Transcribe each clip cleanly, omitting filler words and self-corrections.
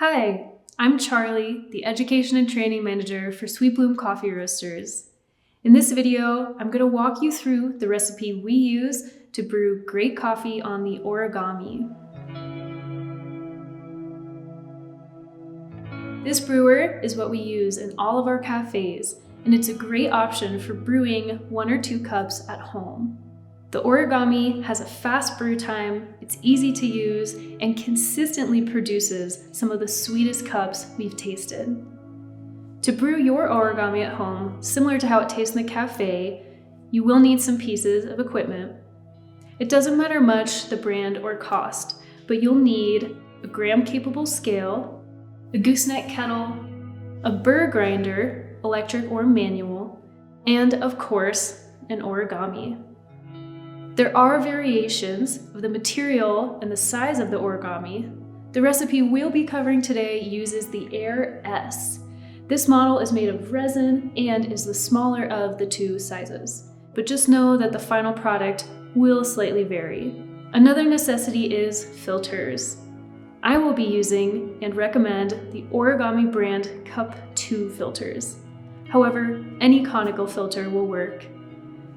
Hi, I'm Charli, the Education and Training Manager for Sweet Bloom Coffee Roasters. In this video, I'm going to walk you through the recipe we use to brew great coffee on the Origami. This brewer is what we use in all of our cafes, and it's a great option for brewing 1 or 2 cups at home. The Origami has a fast brew time, it's easy to use, and consistently produces some of the sweetest cups we've tasted. To brew your Origami at home, similar to how it tastes in the cafe, you will need some pieces of equipment. It doesn't matter much the brand or cost, but you'll need a gram-capable scale, a gooseneck kettle, a burr grinder, electric or manual, and of course, an Origami. There are variations of the material and the size of the Origami. The recipe we'll be covering today uses the Air S. This model is made of resin and is the smaller of the 2 sizes, but just know that the final product will slightly vary. Another necessity is filters. I will be using and recommend the Origami brand Cup 2 filters. However, any conical filter will work.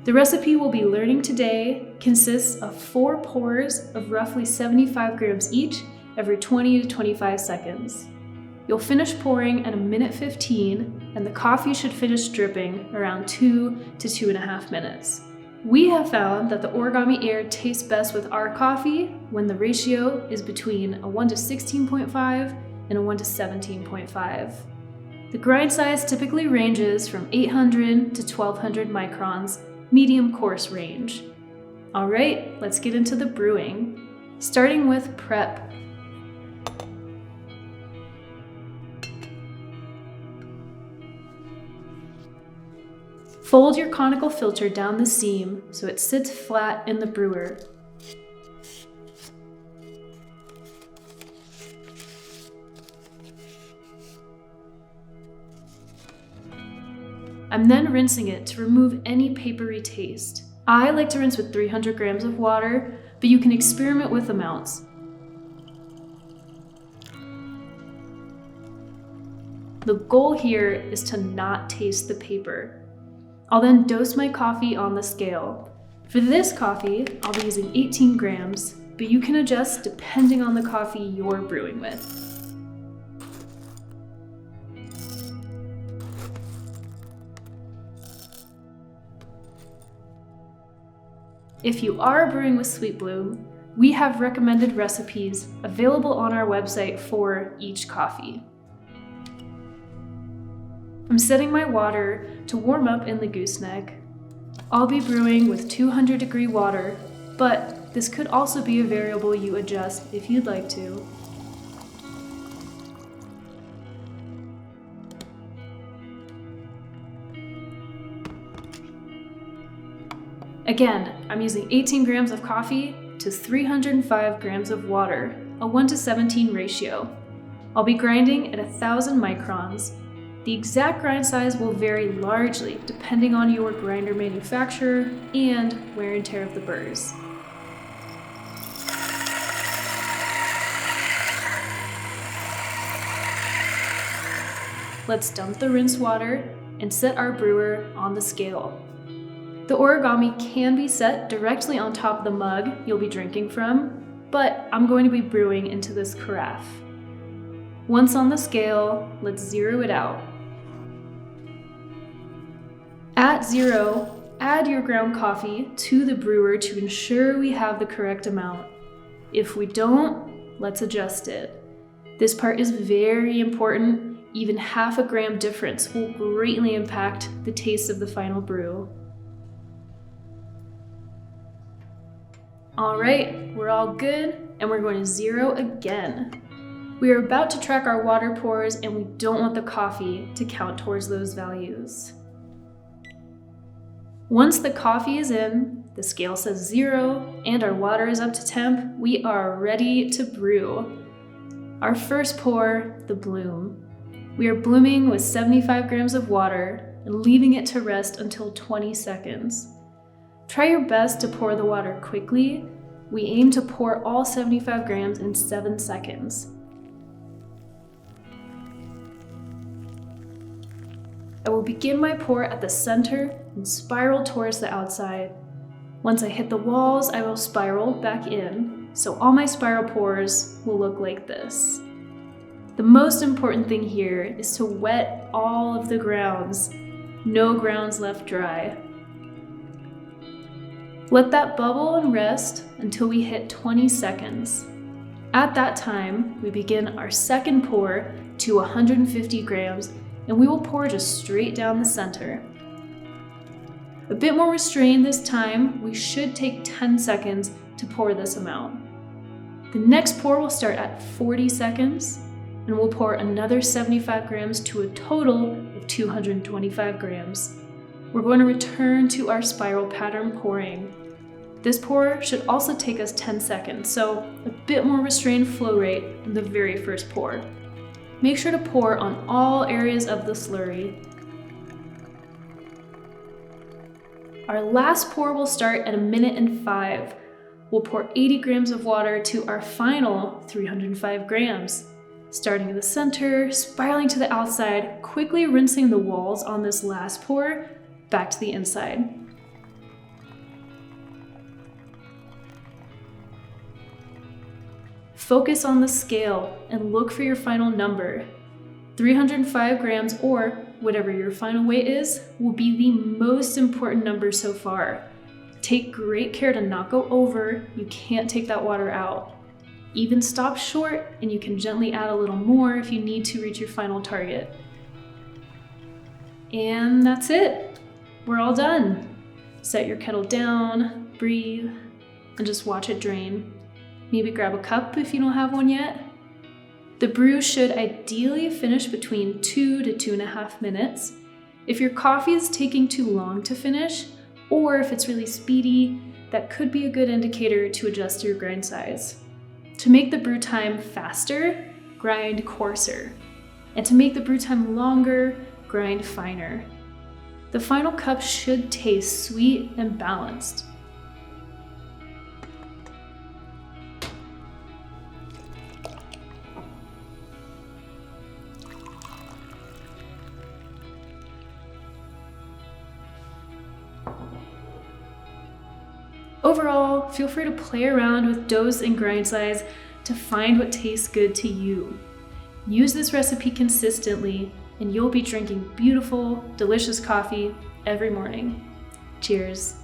The recipe we'll be learning today consists of 4 pours of roughly 75 grams each every 20 to 25 seconds. You'll finish pouring at 1:15 minutes, and the coffee should finish dripping around 2 to 2.5 minutes. We have found that the Origami Air tastes best with our coffee when the ratio is between a 1 to 16.5 and a 1 to 17.5. The grind size typically ranges from 800 to 1200 microns, medium coarse range. All right, let's get into the brewing. Starting with prep. Fold your conical filter down the seam so it sits flat in the brewer. I'm then rinsing it to remove any papery taste. I like to rinse with 300 grams of water, but you can experiment with amounts. The goal here is to not taste the paper. I'll then dose my coffee on the scale. For this coffee, I'll be using 18 grams, but you can adjust depending on the coffee you're brewing with. If you are brewing with Sweet Bloom, we have recommended recipes available on our website for each coffee. I'm setting my water to warm up in the gooseneck. I'll be brewing with 200-degree water, but this could also be a variable you adjust if you'd like to. Again, I'm using 18 grams of coffee to 305 grams of water, a 1 to 17 ratio. I'll be grinding at 1000 microns. The exact grind size will vary largely depending on your grinder manufacturer and wear and tear of the burrs. Let's dump the rinsed water and set our brewer on the scale. The Origami can be set directly on top of the mug you'll be drinking from, but I'm going to be brewing into this carafe. Once on the scale, let's zero it out. At 0, add your ground coffee to the brewer to ensure we have the correct amount. If we don't, let's adjust it. This part is very important. Even half a gram difference will greatly impact the taste of the final brew. All right, we're all good, and we're going to zero again. We are about to track our water pours, and we don't want the coffee to count towards those values. Once the coffee is in, the scale says 0, and our water is up to temp, we are ready to brew. Our first pour, the bloom. We are blooming with 75 grams of water and leaving it to rest until 20 seconds. Try your best to pour the water quickly. We aim to pour all 75 grams in 7 seconds. I will begin my pour at the center and spiral towards the outside. Once I hit the walls, I will spiral back in, so all my spiral pours will look like this. The most important thing here is to wet all of the grounds. No grounds left dry. Let that bubble and rest until we hit 20 seconds. At that time, we begin our second pour to 150 grams, and we will pour just straight down the center. A bit more restrained this time, we should take 10 seconds to pour this amount. The next pour will start at 40 seconds, and we'll pour another 75 grams to a total of 225 grams. We're going to return to our spiral pattern pouring. This pour should also take us 10 seconds, so a bit more restrained flow rate than the very first pour. Make sure to pour on all areas of the slurry. Our last pour will start at 1:05. We'll pour 80 grams of water to our final 305 grams. Starting in the center, spiraling to the outside, quickly rinsing the walls on this last pour back to the inside. Focus on the scale and look for your final number. 305 grams, or whatever your final weight is, will be the most important number so far. Take great care to not go over. You can't take that water out. Even stop short, and you can gently add a little more if you need to reach your final target. And that's it. We're all done. Set your kettle down, breathe, and just watch it drain. Maybe grab a cup if you don't have one yet. The brew should ideally finish between 2 to 2.5 minutes. If your coffee is taking too long to finish, or if it's really speedy, that could be a good indicator to adjust your grind size. To make the brew time faster, grind coarser. And to make the brew time longer, grind finer. The final cup should taste sweet and balanced. Overall, feel free to play around with dose and grind size to find what tastes good to you. Use this recipe consistently, and you'll be drinking beautiful, delicious coffee every morning. Cheers.